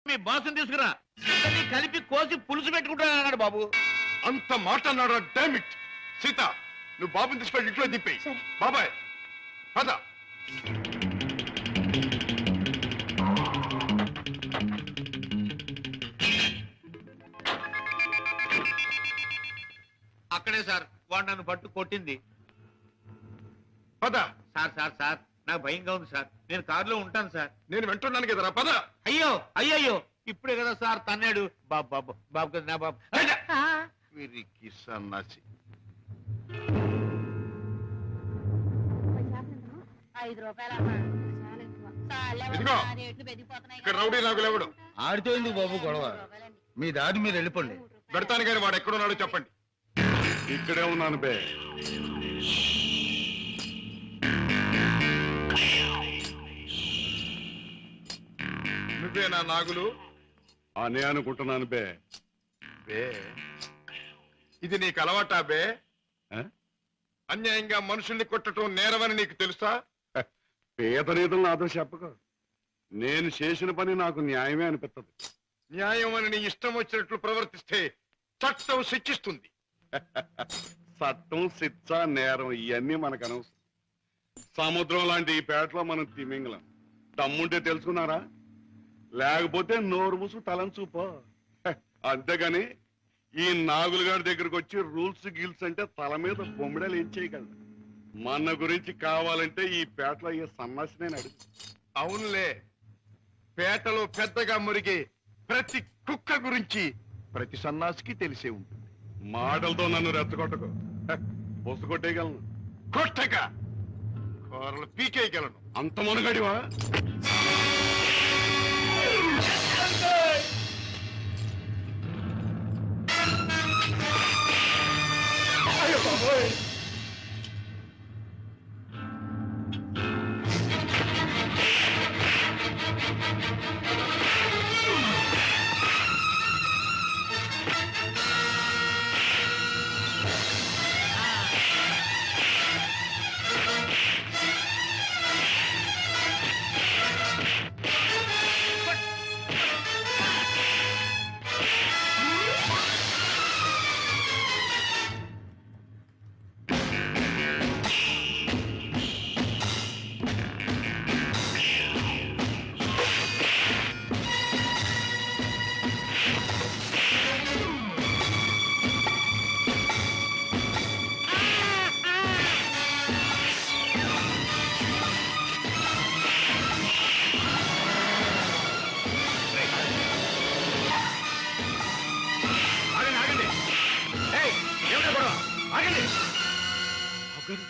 మీ బాసుని తీసుకురా, ఇద్దరిని కలిపి కోసి పులుసు పెట్టుకుంటానన్నాడు బాబు. అంత మాట అన్నాడా? డామిట్. సీత, నువ్వు బాబుని తీసుకెళ్ళి ఇంట్లో దింపి. బాబాయ్ పద. అక్కడే సార్ వాడు నన్ను పట్టు కొట్టింది. పద. సార్ సార్ సార్ నాకు భయంగా ఉంది సార్, నేను కారులో ఉంటాను సార్. నేను వింటున్నాను కదరా, పద. అయ్యో అయ్యయ్యో, ఇప్పుడే కదా సార్ తన్నాడు. బాబు బాబు బాబు కదా నా బాబు. వీరికి సన్నాసి. 5 రూపాయలమ్మా. ఇదిగో, ఇక్కడ రౌడీ నాకు లేవడు. ఆడితో ఎందుకు బాబు గొడవ? మీ దారి మీరు వెళ్ళిపోండి. పెడతాను కానీ వాడు ఎక్కడున్నాడో చెప్పండి. ఇక్కడే ఉన్నాను బే. నువ్వేనా నాగులు? అనే అనుకుంటున్నాను బే. బే, ఇది నీకు అలవాటా బే? అన్యాయంగా మనుషుల్ని కొట్టడం నేరమని నీకు తెలుసా? పేద రీతులు నాతో చెప్పక. నేను చేసిన పని నాకు న్యాయమే అనిపిస్తుంది. న్యాయం అని నీ ఇష్టం వచ్చినట్లు ప్రవర్తిస్తే చట్టం శిక్షిస్తుంది. చట్టం, శిక్ష, నేరం ఇవన్నీ మనకు అనవసరం. సముద్రం లాంటి ఈ పేటలో మనం తిమింగలం. దమ్ముంటే తెలుసుకున్నారా? లేకపోతే నోరు మూసు తలంచూపో. అంతేగాని ఈ నాగులు గారి దగ్గరకు వచ్చి రూల్స్ గిల్స్ అంటే తల మీద బొమ్మిడలు ఏం చేయగలరు. మన గురించి కావాలంటే ఈ పేటలో ఈ సన్నాసినే అడుగు. అవునులే, పేటలో పెద్దగా మురిగే ప్రతి కుక్క గురించి ప్రతి సన్నాసికి తెలిసే ఉంటుంది. మాటలతో నన్ను రెచ్చగొట్టకు. బొస్సు కొట్టేయగలను. కొట్టక కూరలు పీకేయగలను. అంత మునగడివా?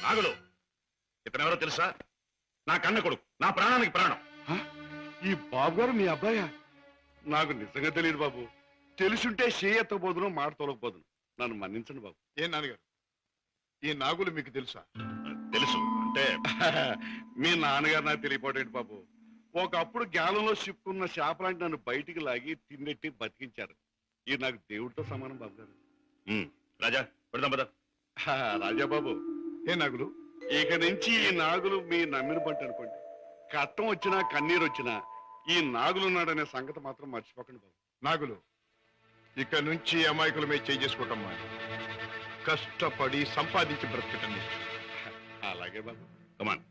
నాగులు, ఇతనెవరో తెలుసా? నా కన్న కొడుకు, నా ప్రాణానికి ప్రాణం. ఈ బాబు గారు మీ అబ్బాయా? నాకు నిజంగా తెలియదు బాబు. తెలుసుంటే చేయెత్తబోదును, మాట తొలగపోదును. నన్ను మన్నించండి బాబు. ఏం నాన్నగారు, ఈ నాగులు మీకు తెలుసా? తెలుసు అంటే మీ నాన్నగారు నాకు తెలియపోటేంటి బాబు. ఒకప్పుడు గ్యాలంలో చిక్కున్న చేపలాంటి నన్ను బయటికి లాగి తిన్నెట్టి బతికించారు. ఇది నాకు దేవుడితో సమానం బాబు గారు. రాజా పెడదాం పద. రాజా బాబు, ఏ నాగులు, ఇక నుంచి ఈ నాగులు మీ నమ్మిన పంట అనుకోండి. కట్టం వచ్చినా కన్నీరు వచ్చినా ఈ నాగులున్నాడనే సంగతి మాత్రం మర్చిపోకండి బాబు. నాగులు, ఇక నుంచి అమాయకుల మీద చేసుకోవటం మాని కష్టపడి సంపాదించి బ్రతకటం నేర్చు. అలాగే బాబు. Come on.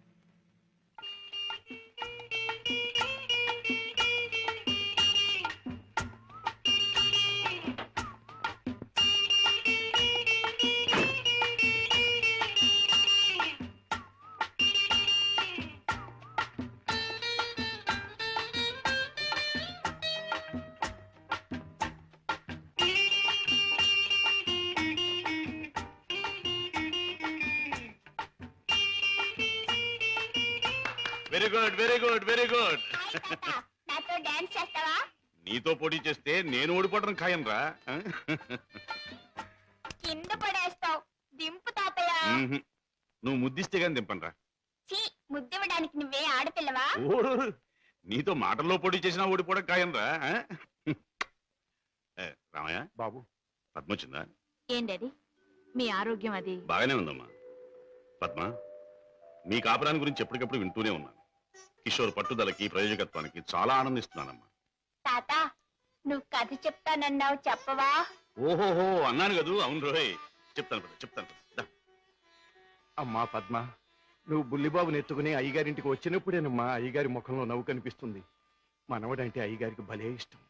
Very good, very good, very good. నాతో డాన్స్ చేస్తావా? నీతో పోటీ చేస్తే నేను ఓడిపోవడం ఖాయం రా. కింద పడేస్తావు. దింపు తాతయ్య. నువ్వు ముద్దిస్తే గాని దింపనరా. చీ, ముద్దివ్వడానికి నువ్వే ఆడపిల్లవా? ఓడు, నీతో మాటల్లో పోటీ చేసినా ఓడిపోవడం ఖాయం రా. రామయ్య బాబు, పద్మ వచ్చిందా? ఏం డాడీ, మీ ఆరోగ్యం అది? బాగానే ఉందమ్మా. పద్మ, నీ కాపురాన్ని గురించి ఎప్పటికప్పుడు వింటూనే ఉన్నాను. కిషోర్ పట్టుదలకి, ప్రయోజకత్వానికి చాలా ఆనందిస్తున్నానమ్మా. తాత నువ్వు కథ చెప్తానన్నావు చెప్పవా? ఓహోహో అన్నాను కదూ. అవును రోయ్, చెప్తాను. దా. అమ్మా పద్మ, నువ్వు బుల్లిబాబుని ఎత్తుకుని అయ్యగారింటికి వచ్చినప్పుడేనమ్మా అయ్యగారి ముఖంలో నవ్వు కనిపిస్తుంది. మనవడంటే అయ్యగారికి భలే ఇష్టం.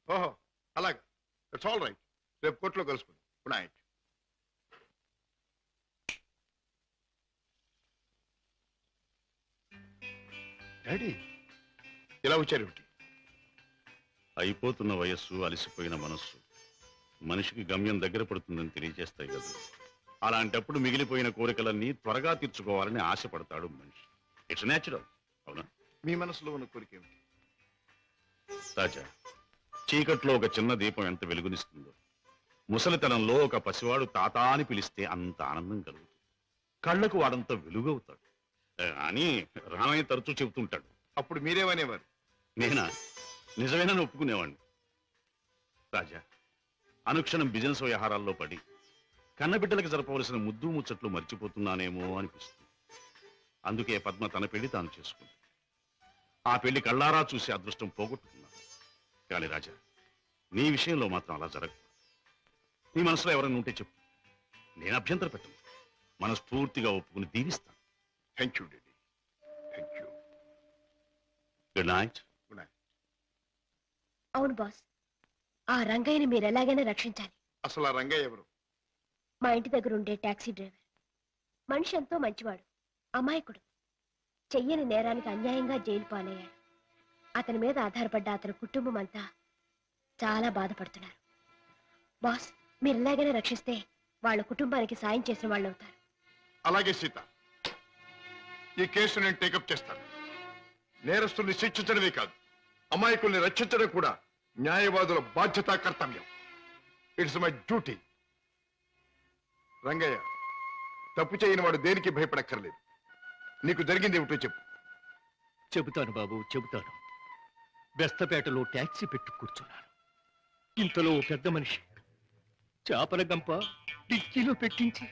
ఓహో అలాగే, ఇట్స్ ఆల్ రైట్. రేపు కోర్టులో కలుసుకుందాం. Good night. డాడీ ఇలా వచ్చారు? అయిపోతున్న వయస్సు, అలసిపోయిన మనస్సు మనిషికి గమ్యం దగ్గర పడుతుందని తెలియజేస్తాయి కదా. అలాంటప్పుడు మిగిలిపోయిన కోరికలన్నీ త్వరగా తీర్చుకోవాలని ఆశపడతాడు మనిషి. It's natural. అవునా? మీ మనసులో ఉన్న కోరిక ఏమిటి? రాజా, చీకట్లో ఒక చిన్న దీపం ఎంత వెలుగునిస్తుందో, ముసలితనంలో ఒక పసివాడు తాత అని పిలిస్తే అంత ఆనందం కలుగుతుంది. కళ్ళకు వాడంత వెలుగవుతాడు అని రామయ్య తరచూ చెబుతుంటాడు. అప్పుడు మీరేమనేవారు? నేనా? నిజమేనని ఒప్పుకునేవాడిని. రాజా, అనుక్షణం బిజినెస్ వ్యవహారాల్లో పడి కన్నబిడ్డలకు జరపవలసిన ముద్దు ముచ్చట్లు మర్చిపోతున్నానేమో అనిపిస్తుంది. అందుకే పద్మ తన పెళ్లి తాను చేసుకుంది. ఆ పెళ్లి కళ్ళారా చూసి అదృష్టం పోగొట్టుకున్నాను. కానీ రాజా, నీ విషయంలో మాత్రం అలా జరగదు. నీ మనసులో ఎవరైనా ఉంటే చెప్పు, నేను అభ్యంతర పెట్టను. మనస్ఫూర్తిగా ఒప్పుకుని దీవిస్తాను. Thank you daddy, thank you. Good night. Good night. అవును బాస్, ఆ రంగయ్యని మీరు ఎలాగైనా రక్షించాలి. అసలు ఆ రంగయ్య ఎవరు? మా ఇంటి దగ్గర ఉండే టాక్సీ డ్రైవర్. మనిషి ఎంతో మంచివాడు, అమాయకుడు. చెయ్యని నేరానికి అన్యాయంగా జైలు పాలయ్యాడు. అతని మీద ఆధారపడ్డ అతని కుటుంబం అంతా చాలా బాధపడుతున్నారు. బాస్, మీరు ఎలాగైనా రక్షిస్తే వాళ్ళ కుటుంబానికి సాయం చేసిన వాళ్ళు అవుతారు. అలాగే సీత, ఈ కేసు నేను టేకప్ చేస్తాను. నేరస్తుల్ని శిక్షించడమే కాదు, అమాయకుల్ని రక్షించడం కూడా న్యాయవాదుల బాధ్యత, కర్తవ్యం. It's my duty. రంగయ్య, తప్పు చేయని వాడు దేనికి భయపడక్కర్లేదు. నీకు జరిగింది ఏమిటో చెప్పు. చెబుతాను బాబు, చెబుతాను. బెస్తపేటలో ట్యాక్సీ పెట్టు కూర్చున్నాను. ఇంతలో ఓ పెద్ద మనిషి చేపల గంప డిక్కీలో పెట్టించి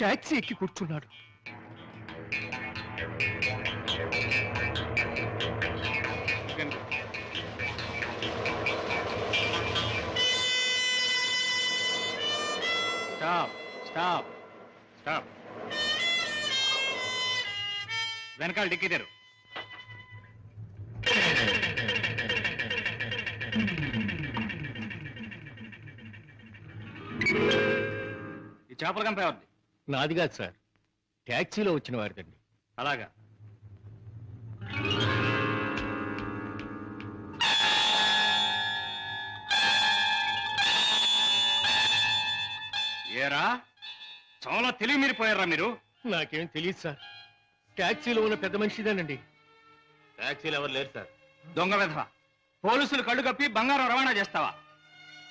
ట్యాక్సీ ఎక్కి కూర్చున్నాడు. Stop stop stop. వెనకాల డిక్కీ తెరు. ఈ చేపల గంప ఎవరిది? నాది కాదు సార్, ట్యాక్సీలో వచ్చిన వారిదండి. అలాగా. ఏరా, చాలా తెలివి మీరిపోయారా మీరు? నాకేం తెలియదు సార్, ట్యాక్సీలో ఉన్న పెద్ద మనిషిదేనండి. ట్యాక్సీలు ఎవరు లేరు సార్. దొంగ వెధవ, పోలీసులు కళ్ళు కప్పి బంగారం రవాణా చేస్తావా?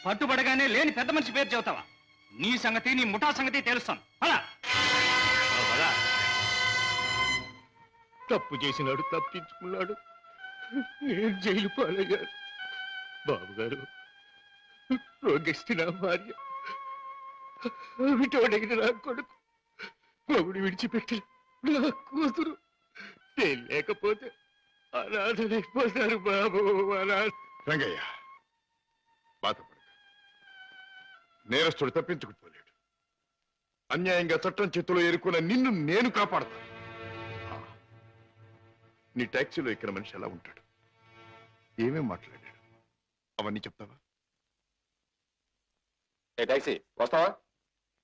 పట్టుబడగానే లేని పెద్ద మనిషి పేరు చెబుతావా? నీ సంగతి, నీ ముఠా సంగతి తెలుస్తాను. అలా తప్పు చేసినాడు, తప్పించుకున్నాడు. నేను జైలు పాలయ్యాను. బాబుగారు, రోగిష్టి నా భార్య, విటోడైన నా కొడుకు, మొగుడు విడిచిపెట్టి నా కూతురు, నేను లేకపోతే అనాథలైపోతారు బాబు. రంగయ్య, బాధపడక. నేరస్తుడు తప్పించుకుపోలేడు. అన్యాయంగా చట్టం చేతిలో ఎరుకున్న నిన్ను నేను కాపాడతాను. నీ ట్యాక్సీలో ఎక్కిన మనిషి ఎలా ఉంటాడు, ఏమేం మాట్లాడాడు, అవన్నీ చెప్తావా? ఏ టాక్సీ, వస్తావా?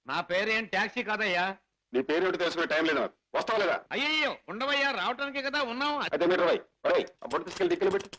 నా పేరేం ట్యాక్సీ కాదయ్యా. నీ పేరు ఏమిటి తెలుసుకునే టైం లేదు నాకు. వస్తావా లేదా? అయ్యయ్యో, ఉండవయ్యా, రావటానికే కదా ఉన్నాం. అయితే మీరు ఆ బొట్టు తీసుకెళ్ళి దిక్కులు పెట్టి.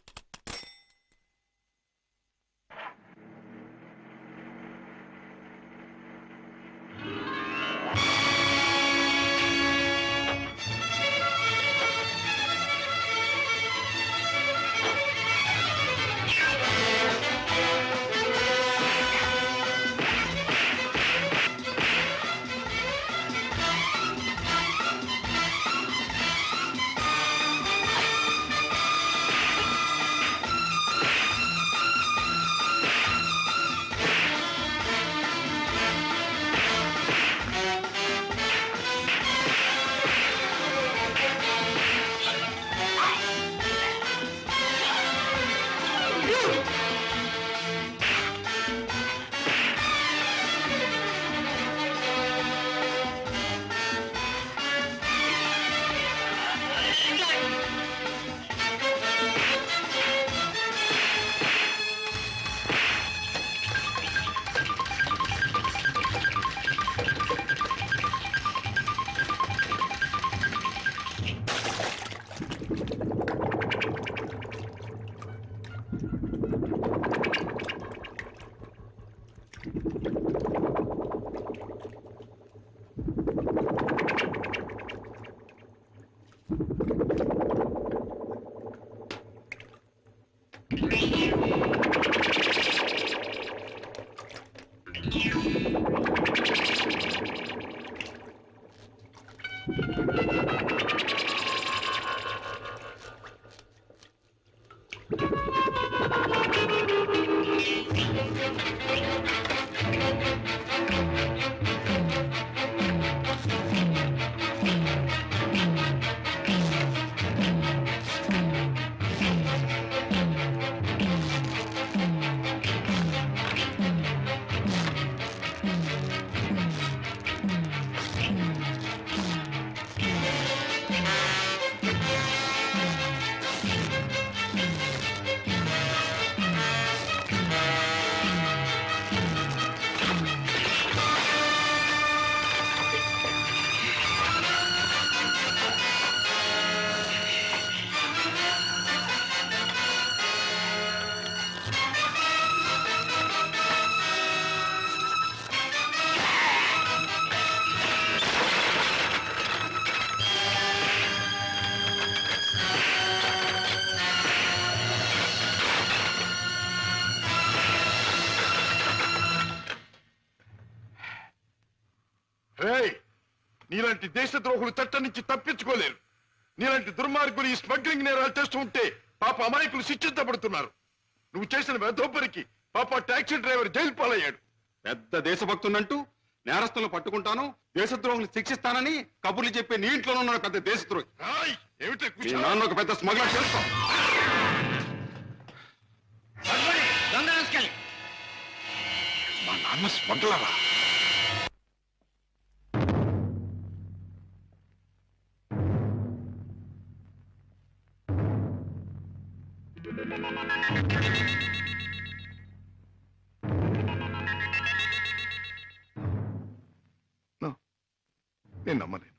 రేయ్, నీలాంటి దేశద్రోహులు చట్టం నుంచి తప్పించుకోలేరు. నీలాంటి దుర్మార్గులు ఈ స్మగ్లింగ్ నేరాలు చేస్తూ ఉంటే పాప అమాయకులు శిక్షించబడుతున్నారు. నువ్వు చేసిన వెధోపరికి పాప టాక్సీ డ్రైవర్ జైలు పాలయ్యాడు. పెద్ద దేశభక్తునంటూ నేరస్తులను పట్టుకుంటాను, దేశద్రోహులు శిక్షిస్తానని కబుర్లు చెప్పే నీ ఇంట్లోనే ఉన్న పెద్ద దేశద్రోహి. రాయ్, ఏమిటి మీ కుశలం? నాన్న ఒక పెద్ద స్మగ్లర్ తెలుసు. మా నాన్న స్మగ్లరా? నేను నమ్మలేను.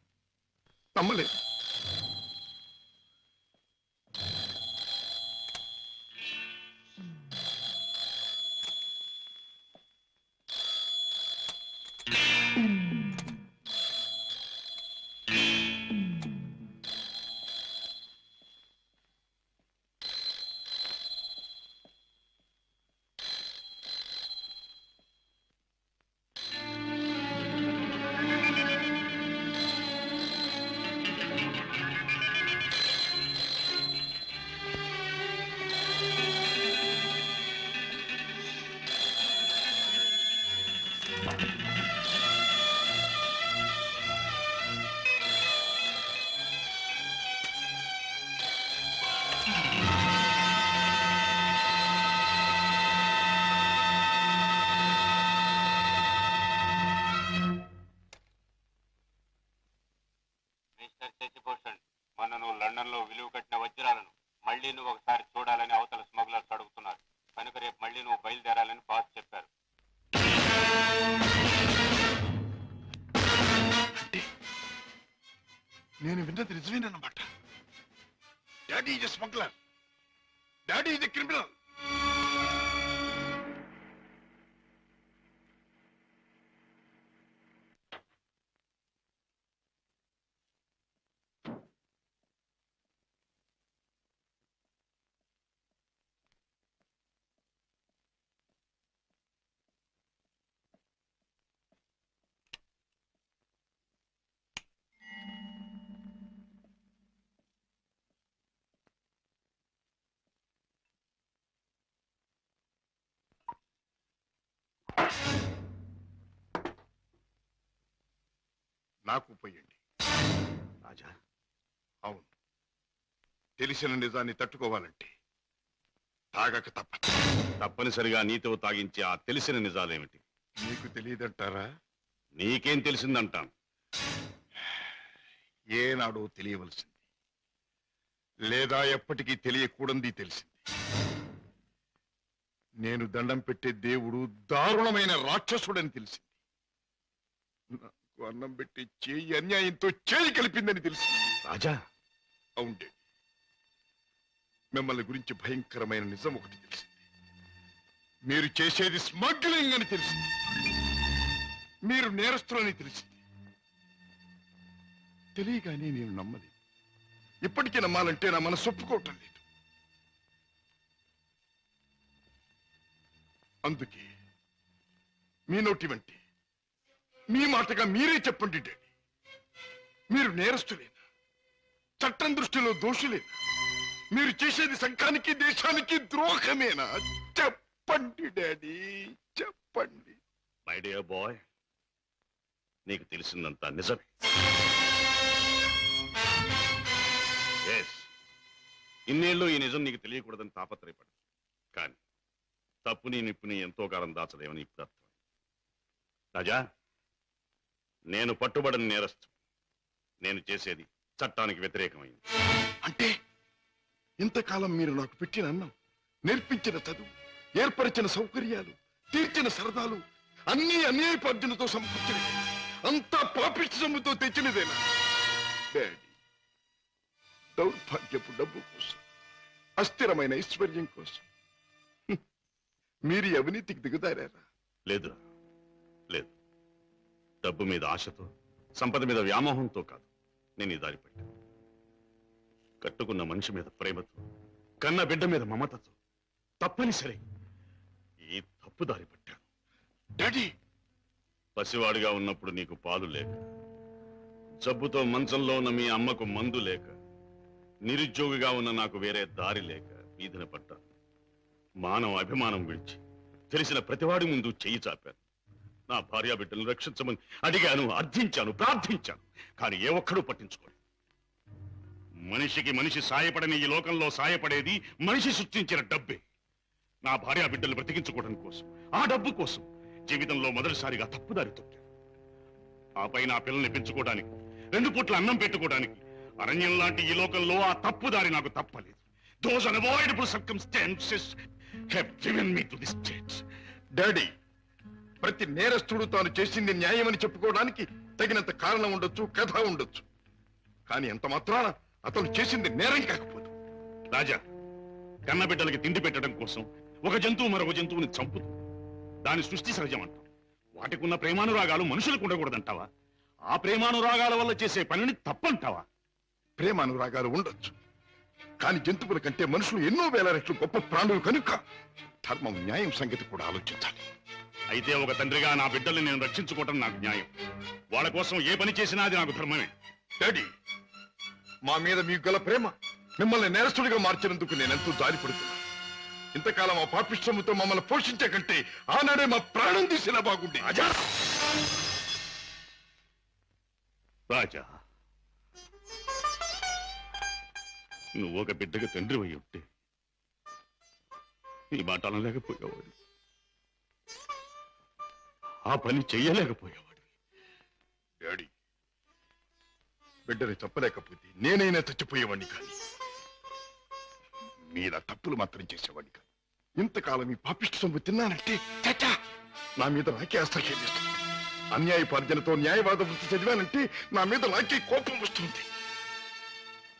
మిస్టర్ శశిభూషణ్, మొన్న నువ్వు లండన్ లో విలువ కట్టిన వజ్రాలను మళ్ళీ నువ్వు ఒకసారి చూడాలని అవతల స్మగ్లర్స్ అడుగుతున్నారు. కనుక రేపు మళ్ళీ నువ్వు బయలుదేరాలని బాస్ చెప్పారు. నేను విన్నది నిజమేనన్నమాట. Daddy is smuggler. Daddy is criminal. నాకు పోయండి. రాజా, అవును, తెలిసిన నిజాన్ని తట్టుకోవాలంటే తాగక తప్పదు. తప్పనిసరిగా నీతో తాగించే ఆ తెలిసిన నిజాలేమిటి? మీకు తెలియదంటారా? నీకేం తెలిసిందంటాను. ఏనాడో తెలియవలసింది, లేదా ఎప్పటికీ తెలియకూడంది తెలిసింది. నేను దండం పెట్టే దేవుడు దారుణమైన రాక్షసుడని తెలిసింది. నాకు అన్నం పెట్టి చేయి అన్యాయంతో చేయి కలిపిందని తెలిసింది. రాజా, అవుండే, మిమ్మల్ని గురించి భయంకరమైన నిజం ఒకటి తెలిసింది. మీరు చేసేది స్మగ్లింగ్ అని తెలిసింది. మీరు నేరస్తులని తెలిసింది. తెలియగానే నేను నమ్మలేదు. ఇప్పటికీ నమ్మాలంటే నా మనసు ఒప్పుకోవటం లేదు. అందుకే మీ నోటి వంటి మీ మాటగా మీరే చెప్పండి డాడీ, మీరు నేరస్తులేనా? చట్టం దృష్టిలో దోషులేనా? మీరు చేసేది సంఘానికి దేశానికి ద్రోహమేనా? చెప్పండి డాడీ, చెప్పండి. మై డియర్ బాయ్, నీకు తెలిసిందంతా నిజమే. ఎస్, ఇన్నేళ్ళు ఈ నిజం నీకు తెలియకూడదని తాపత్రయపడు. కానీ తప్పుని నిప్పుని ఎంతో కాలం దాచలేమని ఇప్పుడు అర్థం. రాజా, నేను పట్టుబడని నేరస్తు. నేను చేసేది చట్టానికి వ్యతిరేకమైంది. అంటే ఇంతకాలం మీరు నాకు పెట్టిన అన్నం, నేర్పించిన చదువు, ఏర్పరిచిన సౌకర్యాలు, తీర్చిన సరదాలు అన్నీ అన్యాయపార్జనతో సమకూర్చినవి, అంతా పాపిష్టి సొమ్ముతో తెచ్చినదేనా డాడీ? దౌర్భాగ్యపు డబ్బు కోసం, అస్థిరమైన ఐశ్వర్యం కోసం మీరు ఈ అవినీతికి దిగుదారా? లేదురా, లేదు. డబ్బు మీద ఆశతో, సంపద మీద వ్యామోహంతో కాదు నేను ఈ దారి పట్టాను. కట్టుకున్న మనిషి మీద ప్రేమతో, కన్న బిడ్డ మీద మమతతో తప్పనిసరి ఈ తప్పు దారి పట్టాను. డాడీ, పసివాడిగా ఉన్నప్పుడు నీకు పాలు లేక, జబ్బుతో మంచంలో ఉన్న మీ అమ్మకు మందు లేక, నిరుద్యోగిగా ఉన్న నాకు వేరే దారి లేక వీధిన పడ్డాను. మానవ అభిమానం విడిచి తెలిసిన ప్రతివాడి ముందు చెయ్యి చాపాను. నా భార్యా బిడ్డలను రక్షించమని అడిగాను, అర్థించాను, ప్రార్థించాను. కానీ ఏ ఒక్కడూ పట్టించుకోలేదు. మనిషికి మనిషి సాయపడని ఈ లోకంలో సాయపడేది మనిషి సృష్టించిన డబ్బే. నా భార్యా బిడ్డలు బ్రతికించుకోవడం కోసం, ఆ డబ్బు కోసం జీవితంలో మొదటిసారిగా తప్పుదారి తొక్కాను. ఆపై నా పిల్లల్ని పెంచుకోవడానికి, 2 పూట్ల అన్నం పెట్టుకోవడానికి అరణ్యం లాంటి ఈ లోకంలో ఆ తప్పుదారి నాకు తప్పలేదు. Those unavoidable circumstances have driven me to this state. Daddy, ప్రతి నేరస్తుడు తాను చేసింది న్యాయమని చెప్పుకోవడానికి తగినంత కారణం ఉండొచ్చు, కథ ఉండొచ్చు. కానీ ఎంత మాత్రాన అతను చేసింది నేరం కాకపోదు. రాజా, కన్నబిడ్డలకి తిండి పెట్టడం కోసం ఒక జంతువు మరొక జంతువుని చంపుతుంది. దాని సృష్టి సహజం అంటాం. వాటికున్న ప్రేమానురాగాలు మనుషులకు ఉండకూడదంటావా? ఆ ప్రేమానురాగాల వల్ల చేసే పనిని తప్పంటావా? ప్రేమానురాగాలు ఉండొచ్చు, కానీ జంతువుల కంటే మనుషులు ఎన్నో వేల రెట్లు గొప్ప ప్రాణులు కనుక ధర్మం, న్యాయం సంగతి కూడా ఆలోచించాలి. అయితే ఒక తండ్రిగా నా బిడ్డల్ని నేను రక్షించుకోవటం నాకు న్యాయం. వాళ్ళ కోసం ఏ పని చేసినా అది నాకు ధర్మమే. డాడీ, మా మీద మీకు గల ప్రేమ మిమ్మల్ని నేరస్తుడిగా మార్చినందుకు నేనెంతో జాలిపడుతున్నా. ఇంతకాలం ఆ పాపిష్టముతో మమ్మల్ని పోషించే కంటే ఆనాడే మా ప్రాణం తీసినా బాగుండే. రాజా, నువ్వు ఒక బిడ్డగా తండ్రి అయి ఉంటే ఈ మాట అనలేకపోయేవాడు, ఆ పని చెయ్యలేకపోయేవాడు. డాడీ, బిడ్డని చెప్పలేకపోతే నేనైనా చచ్చిపోయేవాడిని, కానీ మీరా తప్పులు మాత్రం చేసేవాడిని కాదు. ఇంతకాలం ఈ పాపిష్టి సొమ్ము తిన్నానంటే చచ్చా నా మీద నాకే అసహ్యం వేస్తుంది. అన్యాయపార్జనతో న్యాయవాద వృత్తి చదివానంటే నా మీద నాకే కోపం వస్తుంది.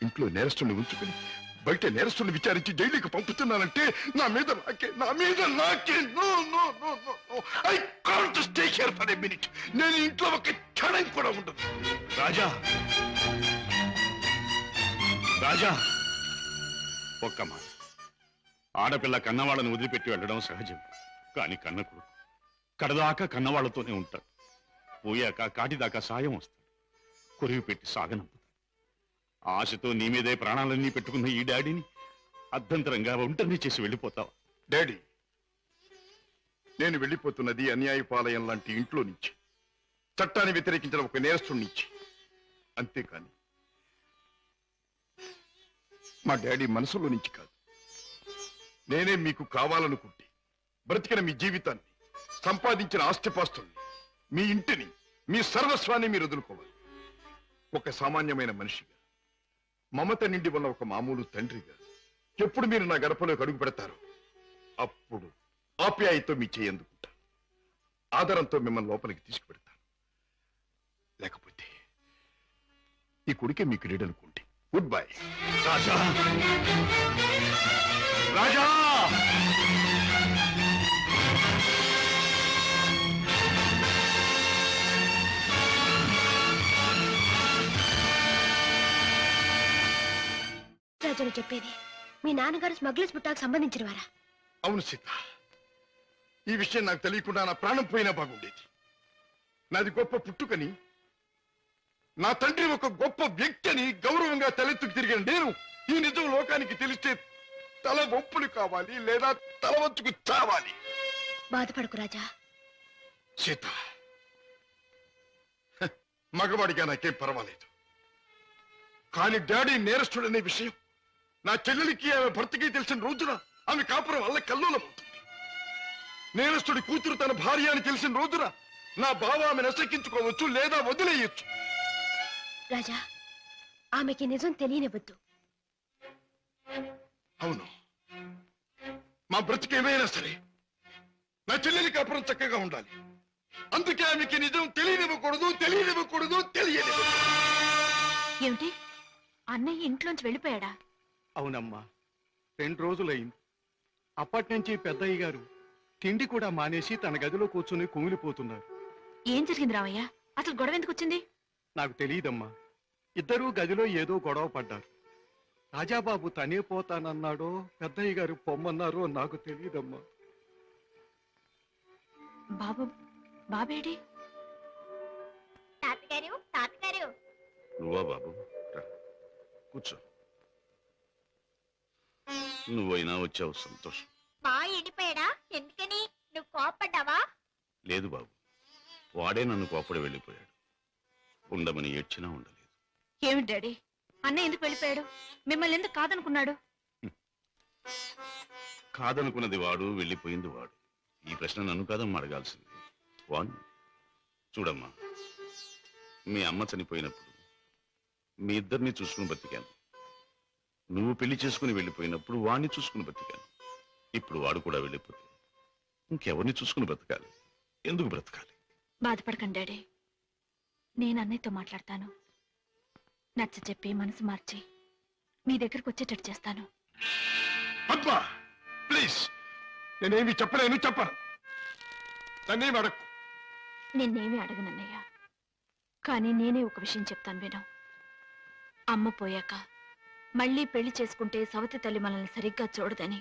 ఇంట్లో నేరస్తుని ఉంచుకుని బయట నేరస్తుని విచారించి జైలుకి పంపుతున్నానంటే నా మీద నాకే I can't stay here for a minute. నేను ఇంట్లో ఒక క్షణం కూడా ఉండదు. రాజా, రాజా, ఒక్క మాట. ఆడపిల్ల కన్నవాళ్ళని వదిలిపెట్టి వెళ్ళడం సహజం. కానీ కన్న కొడుకు కడదాకా కన్నవాళ్లతోనే ఉంటాడు. పోయాక కాటిదాకా సాయం వస్తాడు. కొరివి పెట్టి సాగనంపుతాడు. ఆశతో నీ మీదే ప్రాణాలన్నీ పెట్టుకున్న ఈ డాడీని అర్ధంతరంగా ఒంటరిని చేసి వెళ్ళిపోతావా? డాడీ, నేను వెళ్ళిపోతున్నది అన్యాయపాలయం లాంటి ఇంట్లో నుంచి, చట్టాన్ని వ్యతిరేకించిన ఒక నేరస్తుడి నుంచి. అంతేకాని మా డాడీ మనసులో నుంచి కాదు. నేనే మీకు కావాలనుకుంటే బ్రతికిన మీ జీవితాన్ని, సంపాదించిన ఆస్తిపాస్తుల్ని, మీ ఇంటిని, మీ సర్వస్వాన్ని మీరు వదులుకోవాలి. ఒక సామాన్యమైన మనిషిగా, మమత నిండి ఉన్న ఒక మామూలు తండ్రిగా ఎప్పుడు మీరు నా గడపలోకి అడుగు పెడతారో అప్పుడు ఆప్యాయతో మీ చేయి అందుకుంటా, ఆదరంతో మిమ్మల్ని లోపలికి తీసుకుపెడతాను. లేకపోతే ఈ కొడుకే మీకు లేడనుకోండి. Good bye. రాజా, రాజా, రాజును చెప్పేది మీ నాన్నగారు స్మగ్లర్స్ బుట్టాకు సంబంధించిన వారా? అవును సీత, ఈ విషయం నాకు తెలియకుండా నా ప్రాణం పోయినా బాగుండేది. నాది గొప్ప పుట్టుకని, నా తండ్రి ఒక గొప్ప వ్యక్తి అని గౌరవంగా తలెత్తుకు తిరిగిన నేను ఈ నిజం లోకానికి తెలిస్తే తల వంపులు కావాలి, లేదా తల వంచుకు చావాలి. బాధపడకు రాజా. సీత, మగవాడిగా నాకేం పర్వాలేదు. కానీ డాడీ నేరస్తుడనే విషయం నా చెల్లెలికి, ఆమె భర్తకి తెలిసిన రోజున ఆమె కాపురం వల్ల కల్లోలమవుతుంది. నేరస్తుడి కూతురు తన భార్య అని తెలిసిన రోజున నా బావ ఆమెను నసెక్కించుకోవచ్చు, లేదా వదిలేయచ్చు. రాజా, ఆమెకి నిజం తెలియనివ్వద్దు. అవును, మా బ్రతికేమైనా సరే నా చెల్లెలి కాపురం చక్కగా ఉండాలి. అందుకే ఆమెకి నిజం తెలియనివ్వకూడదు. ఏమిటి, అన్నయ్య ఇంట్లోంచి వెళ్ళిపోయాడా? అవునమ్మా, 2 రోజులైంది. అప్పటి నుంచి పెద్దయ్య గారు తిండి కూడా మానేసి తన గదిలో కూర్చుని కుమిలిపోతున్నారు. ఏం జరిగింది రావయ్య? అసలు గొడవ ఎందుకు వచ్చింది? నాకు తెలియదమ్మా. ఇద్దరూ గదిలో ఏదో గొడవ పడ్డారు. రాజాబాబు తనే పోతానన్నాడో పెద్దయ్య గారు పొమ్మన్నారో నాకు తెలియదమ్మా. బాబేడి? గారు తాతగారు నువ్వా బాబు రా, కూర్చో. నువ్వైనా వచ్చావు, సంతోషం. మా ఎండిపోయాడా? ఎందుకని? నువ్వు కోపడ్డావా? లేదు బాబు, వాడే నన్ను కోపడి వెళ్ళిపోయాడు. ఉండమని ఏడ్చినా ఉండలేదు. ఏమిటి డాడీ, అన్నయ్య ఎందుకు వెళ్ళిపోయాడు? మిమ్మల్ని ఎందుకు కాదనుకున్నాడు? కాదనుకున్నది వాడు, వెళ్ళిపోయింది వాడు. ఈ ప్రశ్న నన్ను కాదమ్మా అడగాల్సింది, వాణ్ణి. చూడమ్మా, మీ అమ్మ చనిపోయినప్పుడు మీ ఇద్దరిని చూసుకుని బతికాను. నువ్వు పెళ్లి చేసుకుని వెళ్ళిపోయినప్పుడు వాణ్ణి చూసుకుని బతికాను. ఇప్పుడు వాడు కూడా వెళ్ళిపోతే ఇంకెవరిని చూసుకుని బ్రతకాలి? ఎందుకు బ్రతకాలి? బాధపడకండి డాడీ, నేను అన్నయ్యతో మాట్లాడతాను. నచ్చ చెప్పి మనసు మార్చి మీ దగ్గరకు వచ్చేటట్టు చేస్తాను. పద్మ ప్లీజ్, నేనేమి చెప్పలేను, చెప్పను. తన్నేమి అడక్కు. నిన్నేమీ అడగనన్నయ్య, కానీ నేనే ఒక విషయం చెప్తాను విను. అమ్మ పోయాక మళ్ళీ పెళ్లి చేసుకుంటే సవతి తల్లి మనల్ని సరిగ్గా చూడదని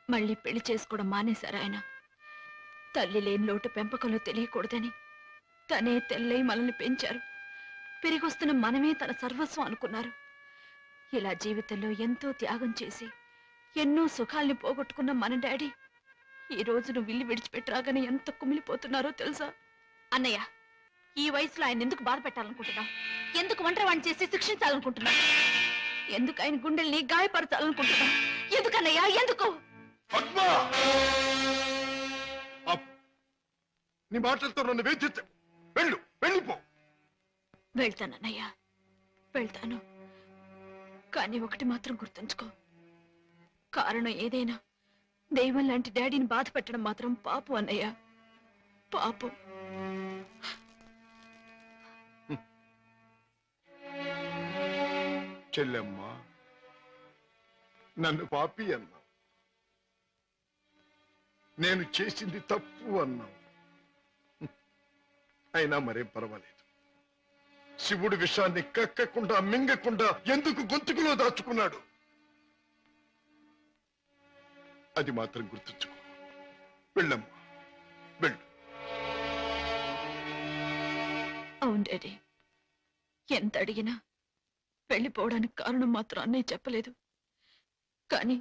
మళ్ళీ పెళ్లి చేసుకోవడం మానేశారు ఆయన. తల్లి లేని లోటు పెంపకంలో తెలియకూడదని తనే తెల్లై మనల్ని పెంచారు. పెరిగొస్తున్న మనమే తన సర్వస్వం అనుకున్నారు. ఇలా జీవితంలో ఎంతో త్యాగం చేసి ఎన్నో సుఖాల్ని పోగొట్టుకున్న మన డాడీ ఈ రోజు నువ్వు ఇల్లు విడిచిపెట్టరాగానే ఎంత కుమిలిపోతున్నారో తెలుసా? అన్నయ్య, ఈ వయసులో ఆయన ఎందుకు బాధ పెట్టాలనుకుంటున్నావు? ఎందుకు ఒంటరివాణ్ణి చేసి శిక్షించాలనుకుంటున్నావు? ఎందుకు ఆయన గుండెల్ని గాయపరచాలనుకుంటున్నావు? ఎందుకన్నయ్యా, ఎందుకు? పద్మ, నీ మాటలతో నన్ను వేధించు. వెళ్ళిపో. వెళ్తానన్నయ్య, వెళ్తాను. కానీ ఒకటి మాత్రం గుర్తుంచుకో, కారణం ఏదైనా దైవం లాంటి డాడీని బాధ పెట్టడం మాత్రం పాపం అన్నయ్య, పాపం. చెల్లెమ్మ, నన్ను పాపి అన్నావు, నేను చేసింది తప్పు అన్నావు. అయినా మరేం పర్వాలేదు. శివుడు విషాన్ని కక్కకుండా మింగకుండా ఎందుకు గొంతుకులో దాచుకున్నాడు? అది మాత్రం గుర్తుంచుకో. వెళ్ళమ్మా, వెళ్ళు. అవును డాడీ, ఎంత అడిగినా వెళ్ళిపోవడానికి కారణం మాత్రం అన్నయ్య చెప్పలేదు. కానీ